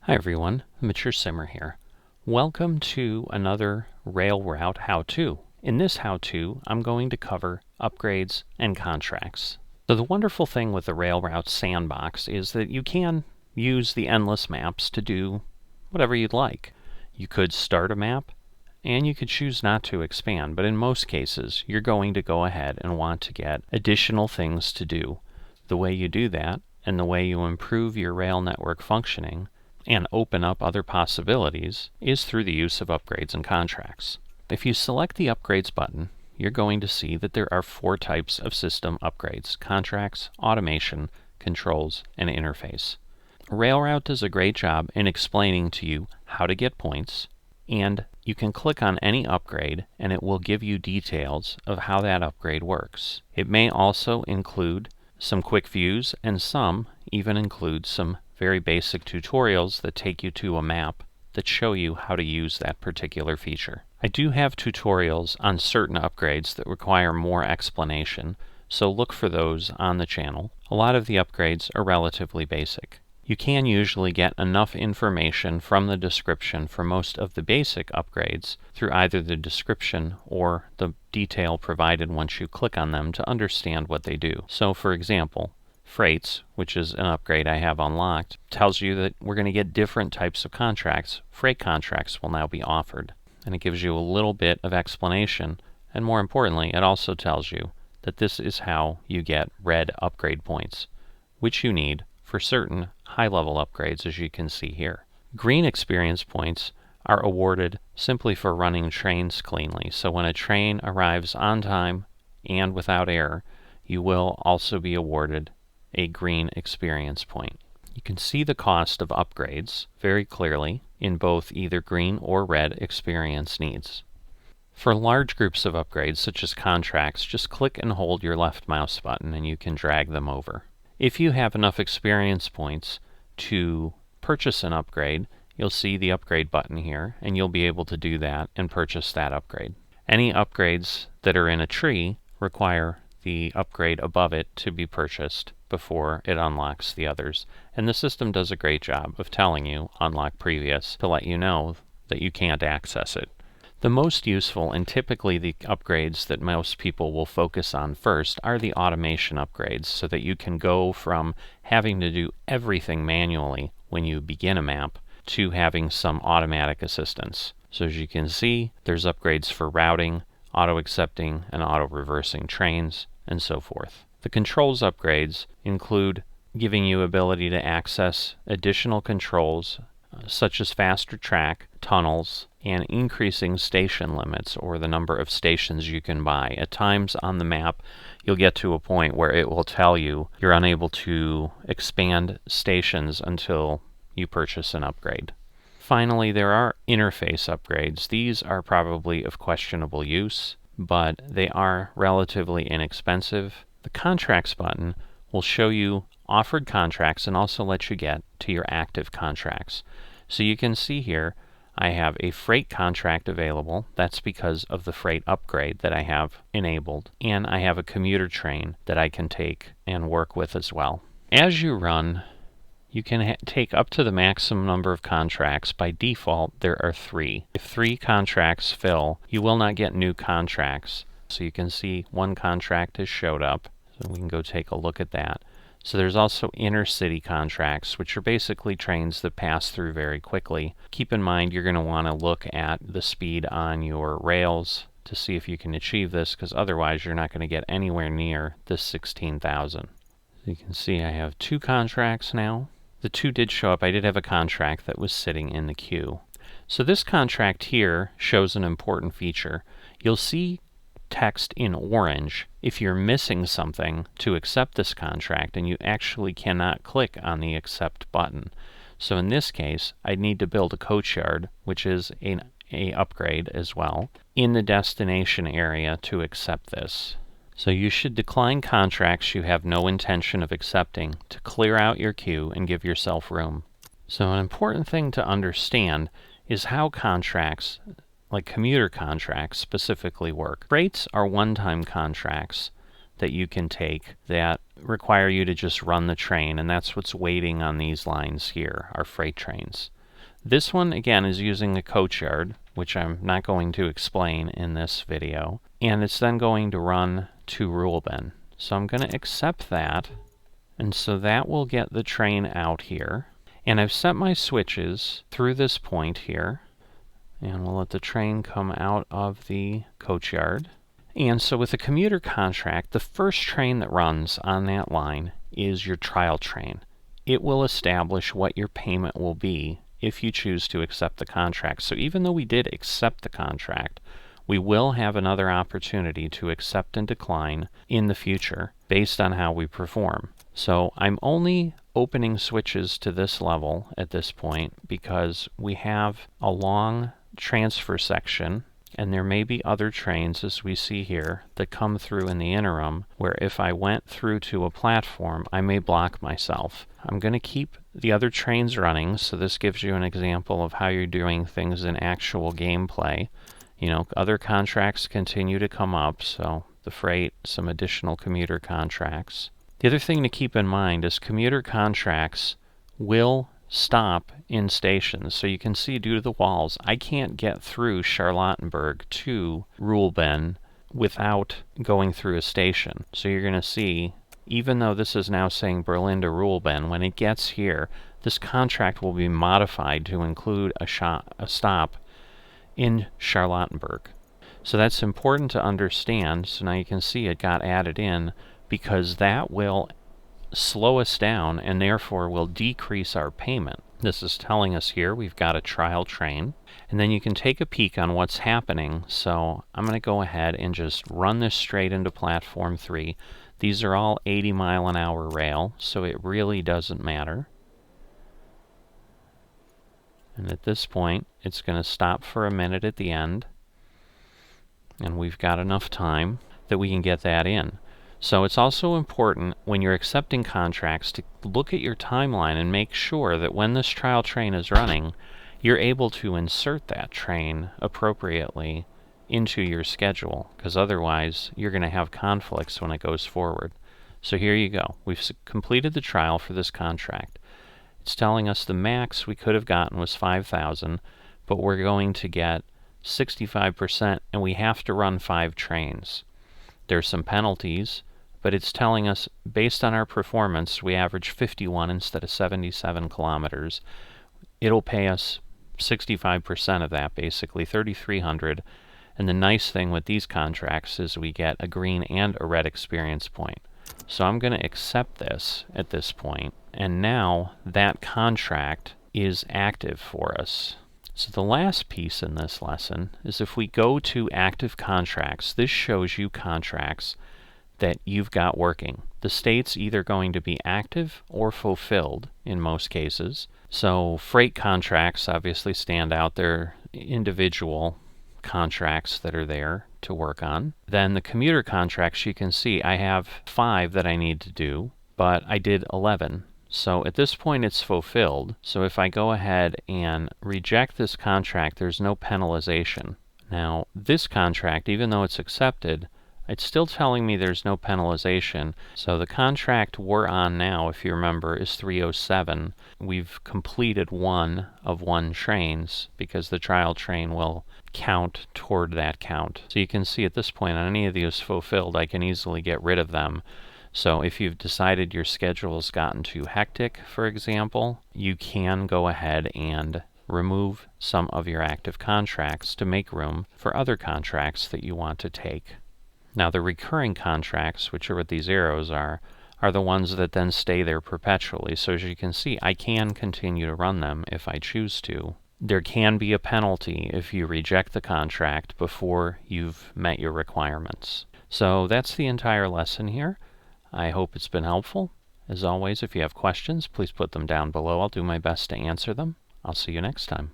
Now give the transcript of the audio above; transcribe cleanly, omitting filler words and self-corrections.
Hi everyone, Mature Simmer here. Welcome to another rail route how-to. In this how-to, I'm going to cover upgrades and contracts. So the wonderful thing with the rail route sandbox is that you can use the endless maps to do whatever you'd like. You could start a map and you could choose not to expand, but in most cases you're going to go ahead and want to get additional things to do. The way you do that and the way you improve your rail network functioning and open up other possibilities is through the use of upgrades and contracts. If you select the Upgrades button, you're going to see that there are 4 types of system upgrades: contracts, automation, controls, and interface. Railroute does a great job in explaining to you how to get points, and you can click on any upgrade and it will give you details of how that upgrade works. It may also include some quick views, and some even include some very basic tutorials that take you to a map that show you how to use that particular feature. I do have tutorials on certain upgrades that require more explanation, so look for those on the channel. A lot of the upgrades are relatively basic. You can usually get enough information from the description for most of the basic upgrades through either the description or the detail provided once you click on them to understand what they do. So for example, Freights, which is an upgrade I have unlocked, tells you that we're going to get different types of contracts. Freight contracts will now be offered. And it gives you a little bit of explanation, and more importantly, it also tells you that this is how you get red upgrade points, which you need for certain high-level upgrades, as you can see here. Green experience points are awarded simply for running trains cleanly. So when a train arrives on time and without error, you will also be awarded a green experience point. You can see the cost of upgrades very clearly in both either green or red experience needs. For large groups of upgrades, such as contracts, just click and hold your left mouse button and you can drag them over. If you have enough experience points to purchase an upgrade, you'll see the upgrade button here, and you'll be able to do that and purchase that upgrade. Any upgrades that are in a tree require the upgrade above it to be purchased before it unlocks the others. And the system does a great job of telling you unlock previous to let you know that you can't access it. The most useful and typically the upgrades that most people will focus on first are the automation upgrades, so that you can go from having to do everything manually when you begin a map to having some automatic assistance. So as you can see, there's upgrades for routing, auto-accepting and auto-reversing trains, and so forth. The controls upgrades include giving you ability to access additional controls such as faster track, tunnels, and increasing station limits, or the number of stations you can buy. At times on the map, you'll get to a point where it will tell you you're unable to expand stations until you purchase an upgrade. Finally, there are interface upgrades. These are probably of questionable use, but they are relatively inexpensive. The contracts button will show you offered contracts and also let you get to your active contracts. So you can see here I have a freight contract available. That's because of the freight upgrade that I have enabled. And I have a commuter train that I can take and work with as well. As you run, you can take up to the maximum number of contracts. By default, there are 3. If 3 contracts fill, you will not get new contracts. So you can see one contract has showed up. So we can go take a look at that. So there's also intercity contracts, which are basically trains that pass through very quickly. Keep in mind you're going to want to look at the speed on your rails to see if you can achieve this, because otherwise you're not going to get anywhere near this 16,000. So you can see I have 2 contracts now. The 2 did show up. I did have a contract that was sitting in the queue. So this contract here shows an important feature. You'll see text in orange if you're missing something to accept this contract, and you actually cannot click on the accept button. So in this case, I need to build a coachyard, which is a upgrade as well, in the destination area to accept this. So you should decline contracts you have no intention of accepting to clear out your queue and give yourself room. So an important thing to understand is how contracts, like commuter contracts, specifically work. Freights are one-time contracts that you can take that require you to just run the train, and that's what's waiting on these lines here, our freight trains. This one, again, is using a coach yard, which I'm not going to explain in this video, and it's then going to run to Rule Bend. So I'm going to accept that, and so that will get the train out here. And I've set my switches through this point here, and we'll let the train come out of the coach yard. And so with a commuter contract, the first train that runs on that line is your trial train. It will establish what your payment will be if you choose to accept the contract. So even though we did accept the contract, we will have another opportunity to accept and decline in the future based on how we perform. So I'm only opening switches to this level at this point because we have a long transfer section, and there may be other trains, as we see here, that come through in the interim, where if I went through to a platform, I may block myself. I'm going to keep the other trains running, so this gives you an example of how you're doing things in actual gameplay. You know, other contracts continue to come up, so the freight, some additional commuter contracts. The other thing to keep in mind is commuter contracts will stop in stations. So you can see due to the walls, I can't get through Charlottenburg to Rule Bend without going through a station. So you're going to see, even though this is now saying Berlin to Rule Bend, when it gets here, this contract will be modified to include a stop in Charlottenburg. So that's important to understand. So now you can see it got added in because that will slow us down and therefore will decrease our payment. This is telling us here we've got a trial train, and then you can take a peek on what's happening. So I'm going to go ahead and just run this straight into platform 3. These are all 80-mile-an-hour rail, so it really doesn't matter. And at this point, it's going to stop for a minute at the end, and we've got enough time that we can get that in. So it's also important when you're accepting contracts to look at your timeline and make sure that when this trial train is running, you're able to insert that train appropriately into your schedule, because otherwise you're going to have conflicts when it goes forward. So here you go. We've completed the trial for this contract. It's telling us the max we could have gotten was 5,000, but we're going to get 65%, and we have to run 5 trains. There's some penalties, but it's telling us based on our performance, we average 51 instead of 77 kilometers. It'll pay us 65% of that, basically 3,300. And the nice thing with these contracts is we get a green and a red experience point. So I'm going to accept this at this point, and now that contract is active for us. So the last piece in this lesson is if we go to active contracts, this shows you contracts that you've got working. The state's either going to be active or fulfilled in most cases. So freight contracts obviously stand out. They're individual contracts that are there to work on. Then the commuter contracts, you can see I have 5 that I need to do, but I did 11. So at this point it's fulfilled. So if I go ahead and reject this contract, there's no penalization. Now this contract, even though it's accepted, it's still telling me there's no penalization. So the contract we're on now, if you remember, is 307. We've completed 1 of 1 trains because the trial train will count toward that count. So you can see at this point on any of these fulfilled, I can easily get rid of them. So if you've decided your schedule's gotten too hectic, for example, you can go ahead and remove some of your active contracts to make room for other contracts that you want to take. Now the recurring contracts, which are what these arrows are the ones that then stay there perpetually. So as you can see, I can continue to run them if I choose to. There can be a penalty if you reject the contract before you've met your requirements. So that's the entire lesson here. I hope it's been helpful. As always, if you have questions, please put them down below. I'll do my best to answer them. I'll see you next time.